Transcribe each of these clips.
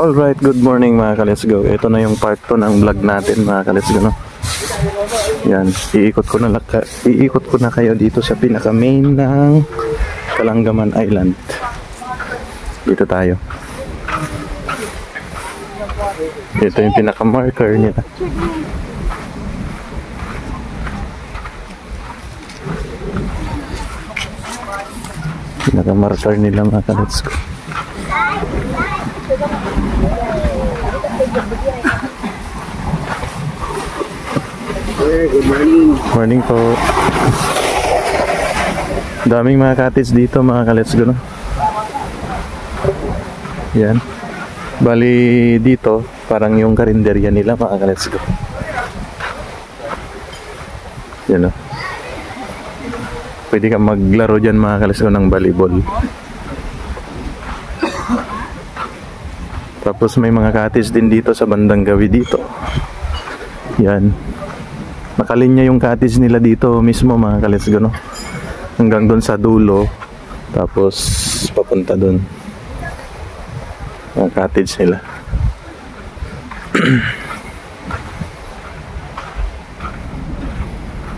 Alright, good morning mga ka-let's go. Ito na yung part 2 ng vlog natin mga ka-let's go, no? Yan, iikot ko na kayo dito sa pinaka main ng Kalangaman Island. Dito tayo. Ito yung pinaka marker niya. Pinaka marker nila mga ka-let's go. Good morning. Morning po. Daming mga cottage dito mga ka-let's go, no? Yan. Bali dito parang yung karinderya nila mga ka-let's go. Yan, no? Pwede kang maglaro dyan mga ka-let's go ng volleyball. Tapos may mga cottage din dito sa bandang gawi dito. Yan. Nakalinya yung cottage nila dito mismo mga ka-let's go, no? Hanggang doon sa dulo. Tapos papunta doon. Ang cottage nila.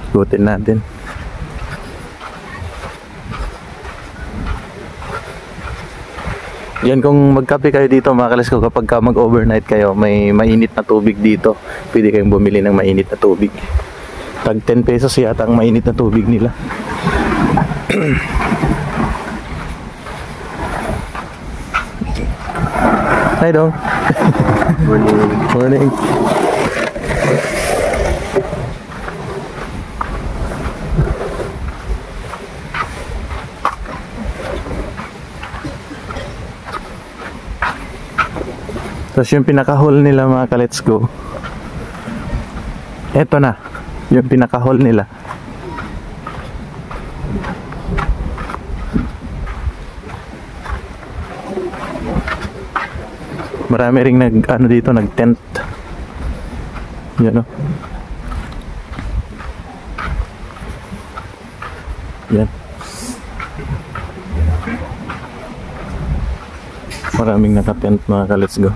Ikutin natin. Yan, kung magkape kayo dito mga ka-let's go, kapag mag-overnight kayo, may mainit na tubig dito. Pwede kayong bumili ng mainit na tubig. Tag 10 pesos yata ang mainit na tubig nila. Hi dong. Morning. Morning. Tapos yung pinaka-hall nila mga ka-let's go. Eto na, yung pinaka-hall nila. Marami ring nag-tent. Yan, no? Yan. Maraming naka-tent mga ka-let's go.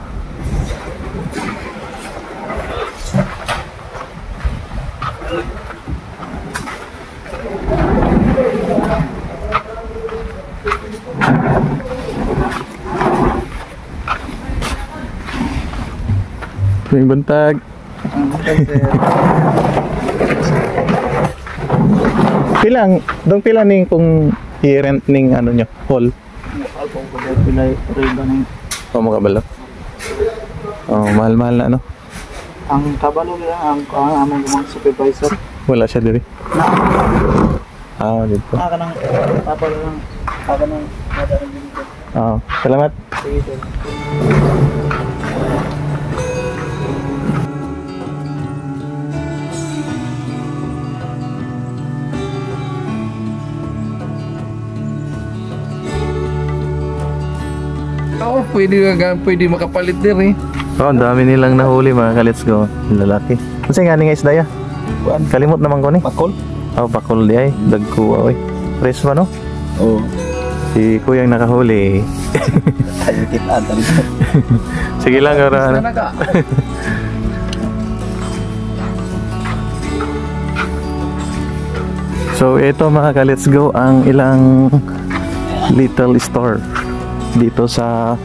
May bantag. Pilang, dong pila ning kung i-rent ning ano nyo, hall? Oh, makabalo. Oh, mahal-mahal na ano? Ang kabalo lang ang among mga supervisor. Wala siya diri. Ah, dito. Kanang papalo lang. Kanang madaling dito. Oh, salamat. Sige, sir. Oo, pwede makapalit din eh. Oh, ang dami nilang nahuli mga ka-let's go. Lalaki. Kasi nga nga isda ya? Kalimot naman ko ni. Pakol? Oh, pakol di ay. Dagkuha oy. Fresh ba no? Oo. Si kuyang nakahuli. Tayo kita. Sige lang, ora. So ito mga ka-let's go ang ilang little store dito sa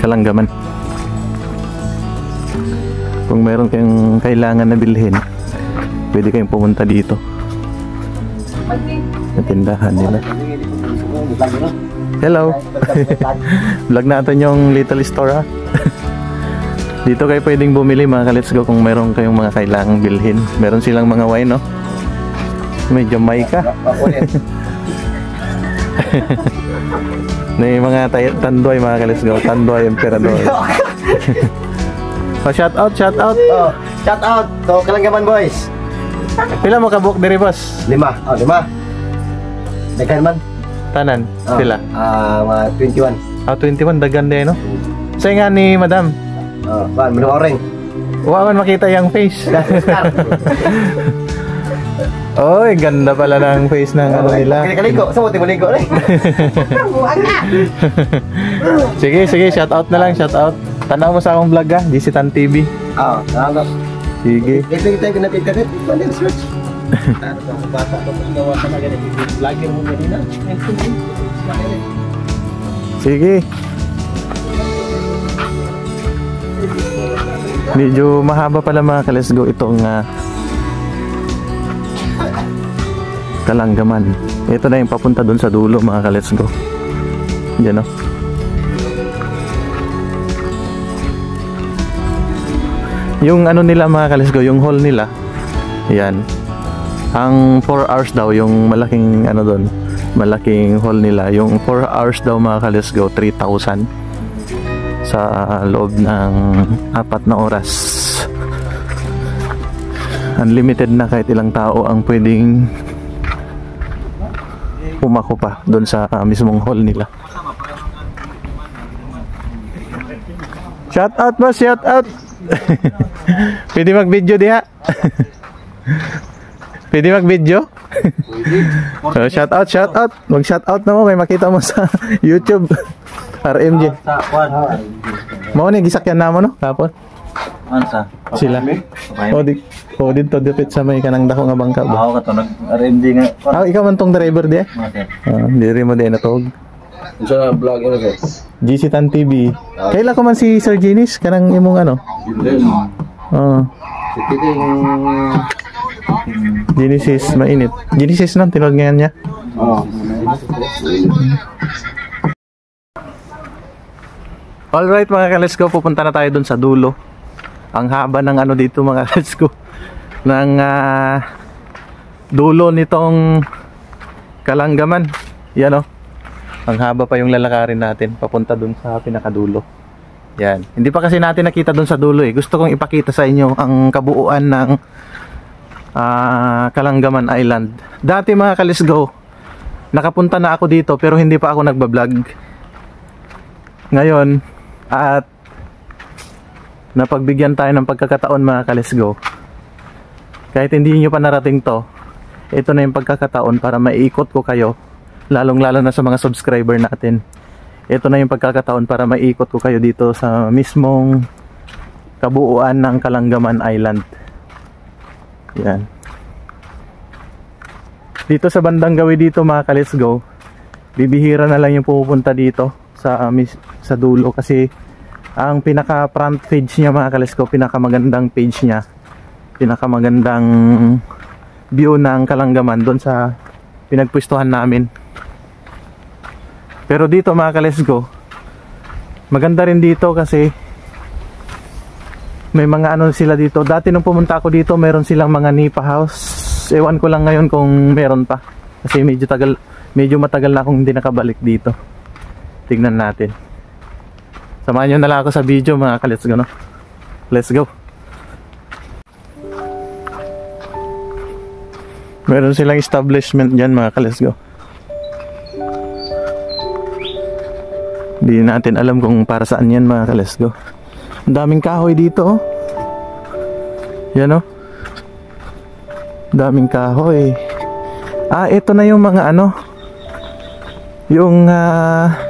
Kalangaman. Kung meron kayong kailangan na bilhin, pwede kayong pumunta dito sa tindahan nila. Hello. Vlog natin yung little store ha. Dito kayo pwedeng bumili mga ka-let's go kung meron kayong mga kailangang bilhin. Meron silang mga wine, no? May Jamaica. May mga tandoy mga ka-let's go. Tandoy Emperador. Oh, shout out. Oh, shout out to Kalangaman boys. Pila mo ka-book diri boss? 5. Oh, 5. Dagan man. Tanan. Oh, Pila? Mga 21. Ah, 21 dagan din no. Say nga ni madam. Oh, man, orange. Wa man makita yung face. Oy, ganda pala ng face ng ano nila. Kaligo, sa mo ligo rin. Sige, shout out na lang, shout out. Tanaw mo sa akong vlog ha, Jisitan TV. Oo, salamat. Sige. Ito yung tayo pinapit-kapit, pwede search. Bata ko kung gawa ka na ganito. Vlogger mo ganina. Sige. Medyo mahaba pala mga ka-let's go itong Kalanggaman. Ito na yung papunta dun sa dulo mga ka-let's go. Yan o. Yung ano nila mga ka-let's go, yung hall nila. Yan. Ang 4 hours daw yung malaking ano dun. Malaking hall nila. Yung 4 hours daw mga ka-let's go, 3,000 sa loob ng 4 na oras. Unlimited na, kahit ilang tao ang pwedeng pumako pa doon sa mismong hall nila. Shout out boss, shout out. Pwede mag-video diha. Pwede mag-video? So, shout out. Mag-shout out na mo kay makita mo sa YouTube. RMJ. Mo ni gisakyan na mo no kapon. Ansa? Sila. O dito dipit sa may kanang dako nga bangka ba? Ako ka to nag-RMD nga. Ikaw man tong driver di? Diri mo di na tog. Sa vlog ino sir. Jisitan TV. Kaila ko man si Sir Ginis kanang imong ano? Genesis mainit. Genesis nang tinod ngayon niya. Alright mga ka-let's go, pupunta na tayo dun sa dulo. Ang haba ng ano dito mga ka-let's go, ng dulo nitong Kalanggaman. Yan o. Ang haba pa yung lalakarin natin papunta dun sa pinakadulo. Yan. Hindi pa kasi natin nakita dun sa dulo eh. Gusto kong ipakita sa inyo ang kabuuan ng Kalanggaman Island. Dati mga ka-let's go, nakapunta na ako dito pero hindi pa ako nagbablog. Ngayon, at napagbigyan tayo ng pagkakataon mga ka-let's go. Kahit hindi nyo pa narating to, ito na yung pagkakataon para maiikot ko kayo, lalong-lalo na sa mga subscriber natin. Ito na yung pagkakataon para maiikot ko kayo dito sa mismong kabuuan ng Kalanggaman Island. Yan. Dito sa bandang gawi dito mga ka-let's go, bibihira na lang yung pupunta dito sa dulo kasi ang pinaka front page niya mga ka-let's go, pinakamagandang page niya, pinakamagandang view ng Kalanggaman doon sa pinagpwestuhan namin. Pero dito mga ka-let's go, maganda rin dito kasi may mga ano sila dito. Dati nung pumunta ako dito, meron silang mga nipa house. Ewan ko lang ngayon kung meron pa kasi medyo matagal na akong hindi nakabalik dito. Tignan natin. Samahan nyo na lang ako sa video mga ka-let's go no? Let's go. Meron silang establishment dyan mga ka-let's go. Hindi natin alam kung para saan yan mga ka-let's go. Ang daming kahoy dito oh. Yan oh. Daming kahoy. Ito na yung mga ano, yung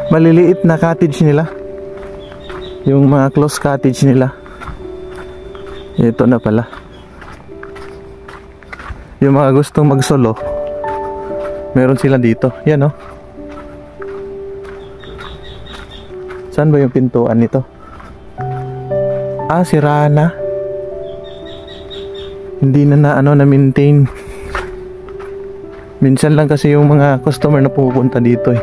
maliliit na cottage nila, yung mga close cottage nila. Ito na pala yung mga gustong magsolo, meron sila dito. Yan oh. Saan ba yung pintuan nito? Sira na. Hindi na na-maintain. Minsan lang kasi yung mga customer na pupunta dito eh.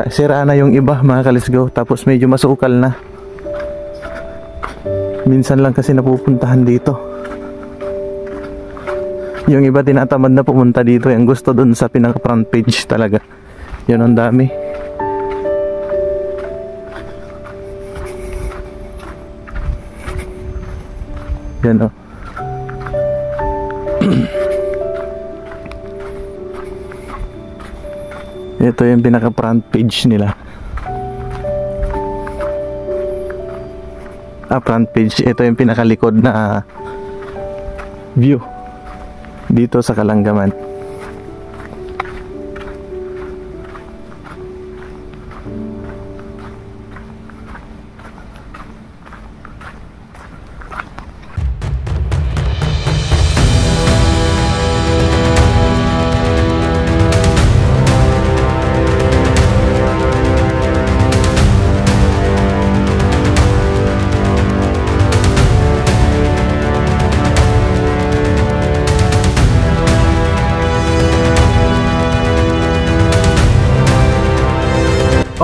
Sira na yung iba mga ka-let's go, tapos medyo masukal na. Minsan lang kasi napupuntahan dito. Yung iba tinatamad na pumunta dito, yung gusto dun sa pinaka front page talaga. Yun ang dami. Yan o. Ito yung pinaka front page nila. Front page. Ito yung pinakalikod na view. dito sa Kalanggaman.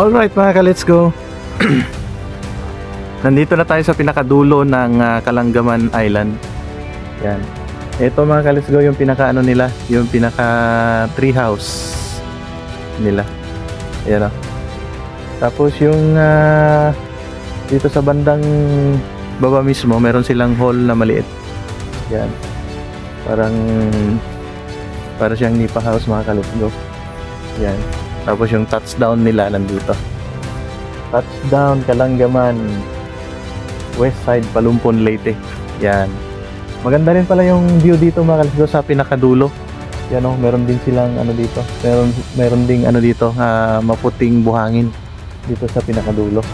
Alright mga ka-let's go. Nandito na tayo sa pinakadulo ng Kalanggaman Island. Yan. Ito mga ka-let's go yung pinaka ano nila, yung pinaka tree house nila. Ayan o. Tapos yung dito sa bandang baba mismo, meron silang hall na maliit. Yan. Para siyang nipa house mga ka-let's go. Yan. Tapos yung touchdown nila nandito. Touchdown Kalanggaman, West Side, Palumpon, Leyte. Yan. Maganda rin pala yung view dito mga kalsgo sa pinakadulo. Yan o, meron din silang ano dito. Meron ding ano dito, maputing buhangin dito sa pinakadulo.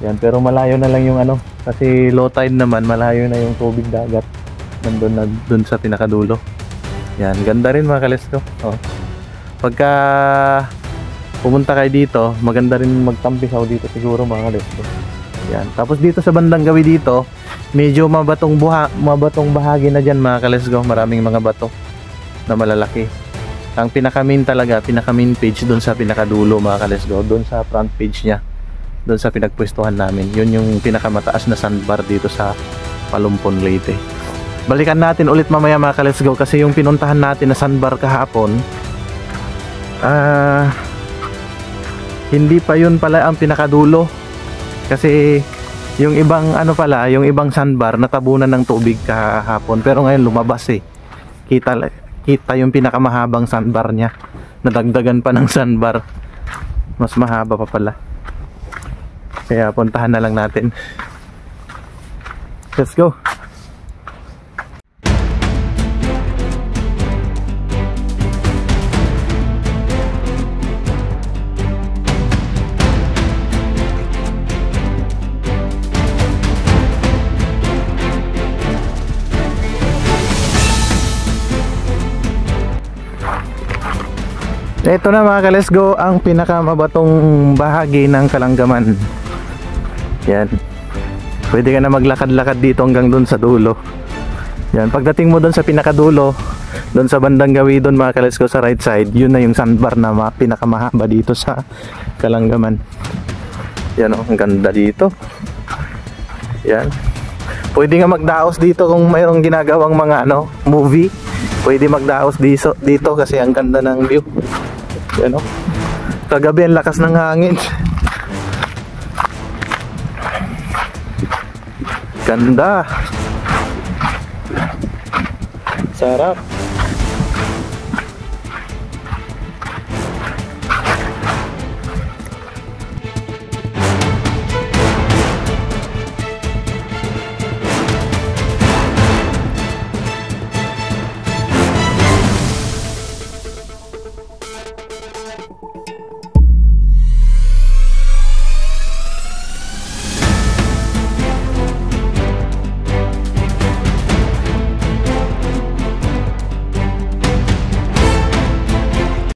Yan, pero malayo na lang yung ano, kasi low tide naman, malayo na yung tubig dagat. Nandun sa pinakadulo. Yan, ganda rin mga kalsgo. Oh. Pagka pumunta kayo dito, maganda rin magtampisaw dito siguro mga kalesgo. Yan. Tapos dito sa bandang gawi dito, medyo mabatong bahagi na dyan mga kalesgo. Maraming mga bato na malalaki. Ang pinaka-main talaga, pinaka-main page doon sa pinakadulo mga kalesgo. Doon sa front page niya, doon sa pinagpwestuhan namin. Yun yung pinakamataas na sandbar dito sa Palumpon, Leyte. Balikan natin ulit mamaya mga kalesgo, kasi yung pinuntahan natin na sandbar kahapon, hindi pa yun pala ang pinakadulo, kasi yung ibang ano pala, yung ibang sandbar natabunan ng tubig kahapon, pero ngayon lumabas kita yung pinakamahabang sandbar niya, nadagdagan pa ng sandbar, mas mahaba pa pala, kaya puntahan na lang natin. Let's go. Ito na mga ka-let's go, ang pinakamabatong bahagi ng Kalanggaman. Yan. Pwede ka na maglakad-lakad dito hanggang dun sa dulo. Yan. Pagdating mo dun sa pinakadulo, dun sa bandang gawi dun mga ka-let's go sa right side, yun na yung sandbar na pinakamahaba dito sa Kalanggaman. Yan o, ang ganda dito. Yan. Pwede nga magdaos dito kung mayroong ginagawang mga movie. Pwede magdaos dito kasi ang ganda ng view. Yan o. Kagabi ang lakas ng hangin. Ganda. Sarap.